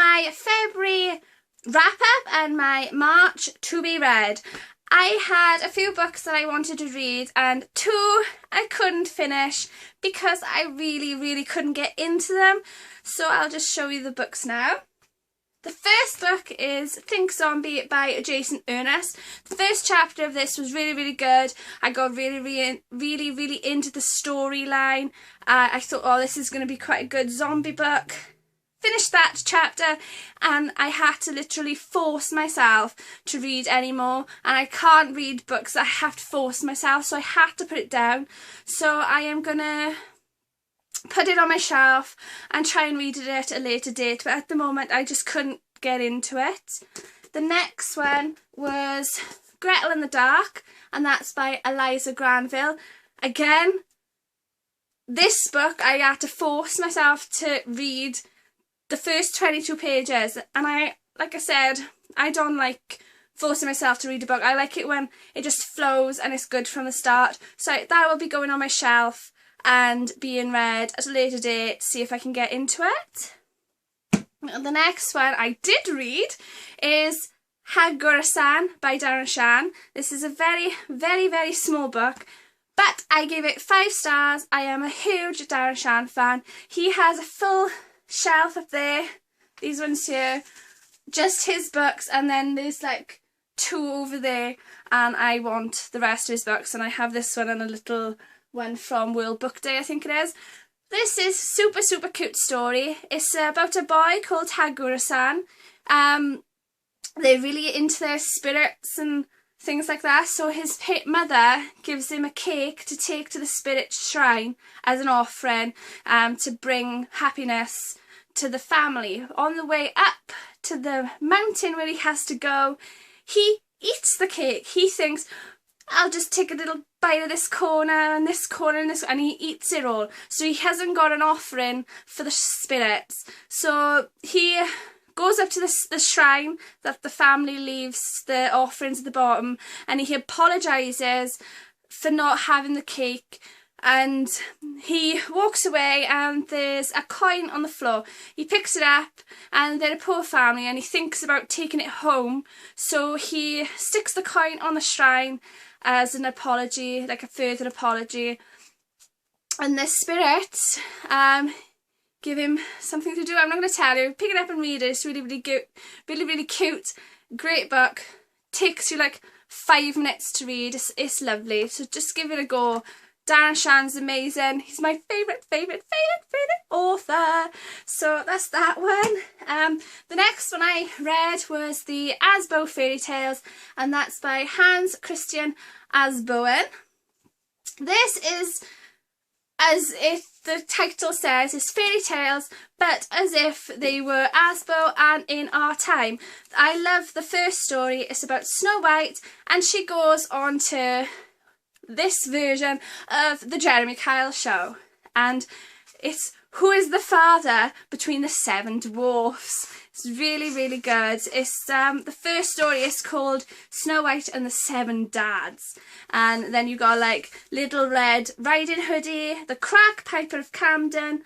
my February wrap-up and my March to be read. I had a few books that I wanted to read and 2 I couldn't finish because I really couldn't get into them. So I'll just show you the books now. The first book is Think Zombie by Jason Ernest. The first chapter of this was really good. I got really into the storyline. I thought, oh, this is going to be quite a good zombie book. Finished that chapter and I had to literally force myself to read anymore, and I can't read books that I have to force myself, so I had to put it down. So I am gonna put it on my shelf and try and read it at a later date, but at the moment I just couldn't get into it. The next one was Gretel in the Dark, and that's by Eliza Granville. Again, this book I had to force myself to read the first 22 pages, and like I said, I don't like forcing myself to read a book. I like it when it just flows and it's good from the start. So that will be going on my shelf and being read at a later date, see if I can get into it. The next one I did read is Hagura-san by Darren Shan. This is a very small book, but I gave it 5 stars. I am a huge Darren Shan fan. He has a full shelf up there, these ones here, just his books, and then there's like 2 over there, and I want the rest of his books, and I have this one and a little one from World Book Day, I think it is. This is super cute story. It's about a boy called Hagura-san. They're really into their spirits and things like that, so his mother gives him a cake to take to the spirit shrine as an offering, to bring happiness to the family. On the way up to the mountain where he has to go, he eats the cake. He thinks, I'll just take a little bite of this corner and this corner and this, and he eats it all. So he hasn't got an offering for the spirits. So he goes up to the shrine that the family leaves the offerings at the bottom, and he apologises for not having the cake, and he walks away and there's a coin on the floor. He picks it up and they're a poor family and he thinks about taking it home, so he sticks the coin on the shrine as an apology, like a further apology, and the spirits give him something to do. I'm not going to tell you. Pick it up and read it. It's really good, really cute, great book. Takes you like 5 minutes to read. It's lovely, so just give it a go. Darren Shan's amazing. He's my favourite author. So that's that one. The next one I read was the ASBO fairy tales, and that's by Hans Christian Asboen. This is, as if the title says, is fairy tales, but as if they were ASBO and in our time. I love the first story. It's about Snow White, and she goes on to this version of the Jeremy Kyle show, and it's who is the father between the 7 dwarfs. It's really good. It's the first story is called Snow White and the 7 Dads, and then you got like Little Red Riding Hoodie, the Crack Piper of Camden,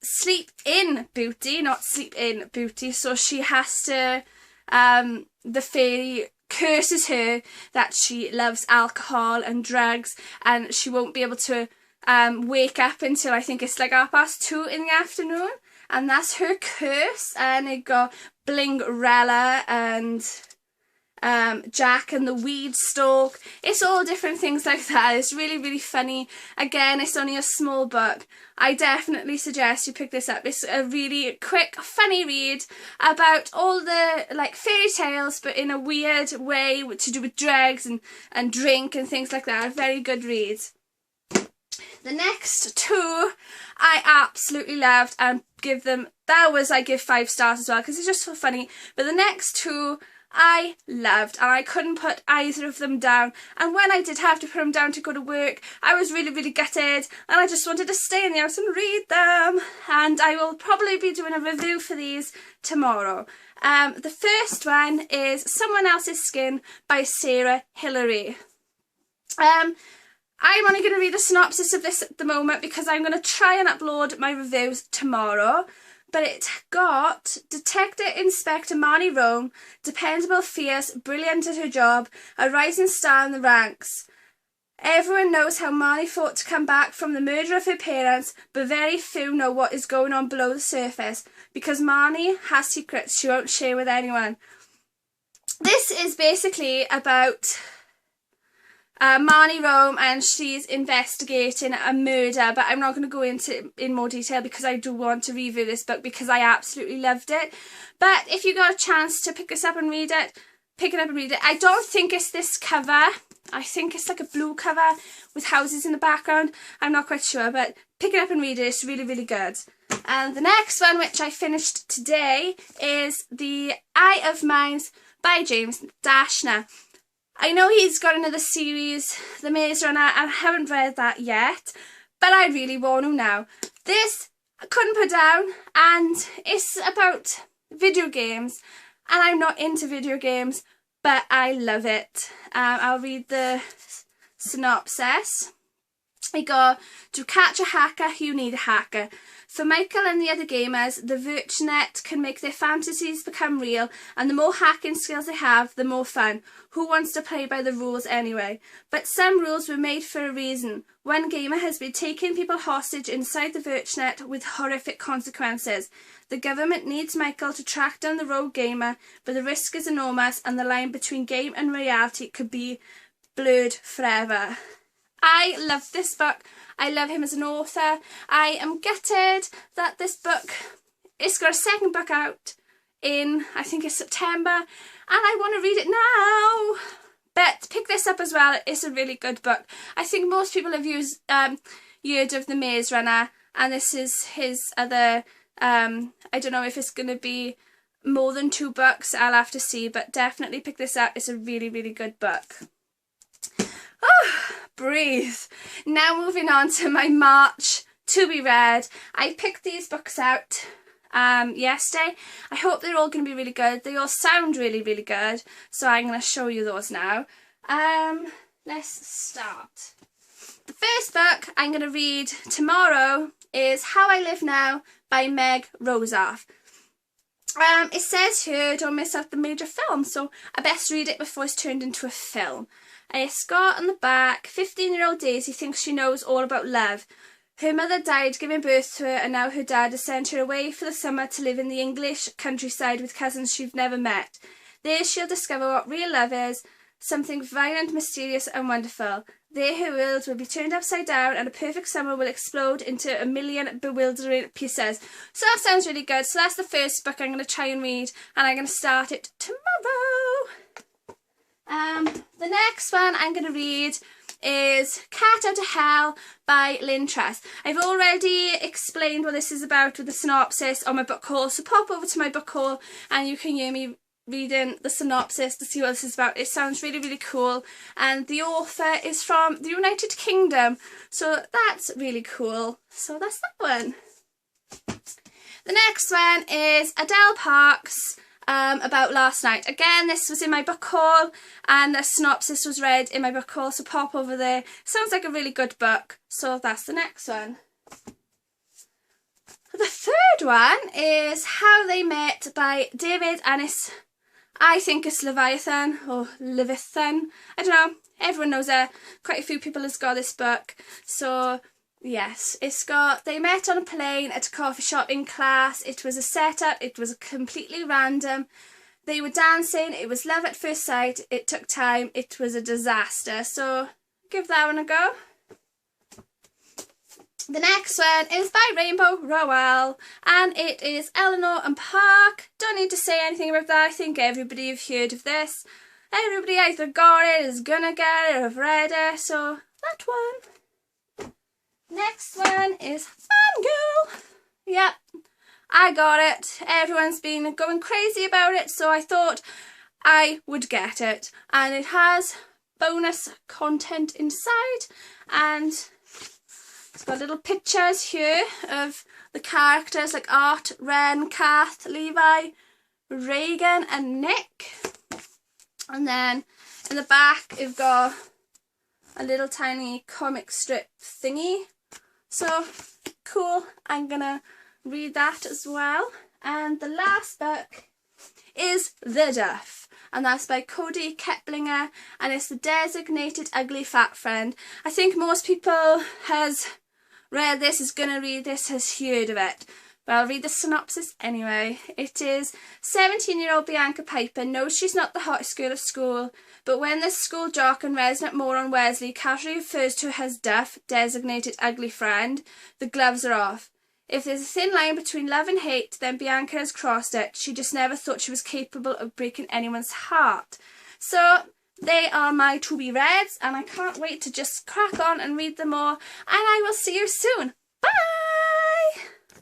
Sleep In Booty, not Sleep In Booty, so she has to, the fairy curses her that she loves alcohol and drugs, and she won't be able to wake up until I think it's like 2:30 in the afternoon, and that's her curse. And it got Blingrella and Jack and the Weed Stalk. It's all different things like that. It's really funny. Again, it's only a small book. I definitely suggest you pick this up. It's a really quick, funny read about all the like fairy tales, but in a weird way to do with drugs and drink and things like that. A very good read. The next 2 I absolutely loved, and I give 5 stars as well because it's just so funny. But the next 2 I loved, and I couldn't put either of them down, and when I did have to put them down to go to work, I was really gutted, and I just wanted to stay in the house and read them, and I will probably be doing a review for these tomorrow. The first one is Someone Else's Skin by Sarah Hillary. I'm only going to read a synopsis of this at the moment because I'm going to try and upload my reviews tomorrow, but it got Detective Inspector Marnie Rome, dependable, fierce, brilliant at her job, a rising star in the ranks. Everyone knows how Marnie fought to come back from the murder of her parents, but very few know what is going on below the surface, because Marnie has secrets she won't share with anyone. This is basically about Marnie Rome, and she's investigating a murder, but I'm not going to go into in more detail because I do want to review this book because I absolutely loved it. But if you got a chance to pick this up and read it, pick it up and read it. I don't think it's this cover. I think it's like a blue cover with houses in the background. I'm not quite sure, but pick it up and read it. It's really, really good. And the next one, which I finished today, is The Eye of Mines by James Dashner. I know he's got another series, The Maze Runner, and I haven't read that yet, but I really want to now. This I couldn't put down, and it's about video games, and I'm not into video games, but I love it. I'll read the synopsis. We go, to catch a hacker, you need a hacker. For Michael and the other gamers, the VirtueNet can make their fantasies become real, and the more hacking skills they have, the more fun. Who wants to play by the rules anyway? But some rules were made for a reason. One gamer has been taking people hostage inside the VirtueNet with horrific consequences. The government needs Michael to track down the rogue gamer, but the risk is enormous, and the line between game and reality could be blurred forever. I love this book. I love him as an author. I am gutted that this book, it's got a second book out in, I think it's September, and I want to read it now. But pick this up as well. It's a really good book. I think most people have heard of The Maze Runner, and this is his other, I don't know if it's going to be more than 2 books. I'll have to see, but definitely pick this up. It's a really, really good book. Oh, breathe. Now moving on to my March to be read. I picked these books out yesterday. I hope they're all going to be really good. They all sound really, really good. So I'm going to show you those now. Let's start. The first book I'm going to read tomorrow is How I Live Now by Meg Rosoff. It says here, don't miss out the major film, so I best read it before it's turned into a film. It's got on the back, 15-year-old Daisy thinks she knows all about love. Her mother died giving birth to her, and now her dad has sent her away for the summer to live in the English countryside with cousins she've never met. There she'll discover what real love is, something violent, mysterious and wonderful. There her world will be turned upside down and a perfect summer will explode into a million bewildering pieces. So that sounds really good. So that's the first book I'm going to try and read, and I'm going to start it tomorrow. The next one I'm going to read is Cat Out of Hell by Lynn Truss. I've already explained what this is about with the synopsis on my book haul, so pop over to my book haul and you can hear me reading the synopsis to see what this is about. It sounds really, really cool, and the author is from the United Kingdom, so that's really cool. So that's that one. The next one is Adele Parks, About Last Night. Again, this was in my book haul and the synopsis was read in my book haul, so pop over there. Sounds like a really good book, so that's the next one. The third one is How They Met by David Annis. I think it's Leviathan or Levithan. I don't know. Everyone knows it. Quite a few people has got this book. So yes, it's got, they met on a plane at a coffee shop in class. It was a setup. It was completely random. They were dancing. It was love at first sight. It took time. It was a disaster. So give that one a go. The next one is by Rainbow Rowell, and it is Eleanor Park. Don't need to say anything about that. I think everybody have heard of this. Everybody either got it, is gonna get it, or have read it, so that one. Next one is Fangirl. Yep, I got it. Everyone's been going crazy about it, so I thought I would get it. And it has bonus content inside, and it's got little pictures here of the characters like Art, Ren, Kath, Levi, Reagan and Nick. And then in the back we've got a little tiny comic strip thingy. So cool. I'm gonna read that as well. And the last book is The Duff, and that's by Cody Keplinger, and it's the Designated Ugly Fat Friend. I think most people has read this, is gonna read this, has heard of it. But I'll read the synopsis anyway. It is 17-year-old Bianca Piper knows she's not the hottest girl at school, but when the school jock and resident moron Wesley casually refers to her as Duff, designated ugly friend, the gloves are off. If there's a thin line between love and hate, then Bianca has crossed it. She just never thought she was capable of breaking anyone's heart. So they are my to-be-reads, and I can't wait to just crack on and read them all, and I will see you soon. Bye!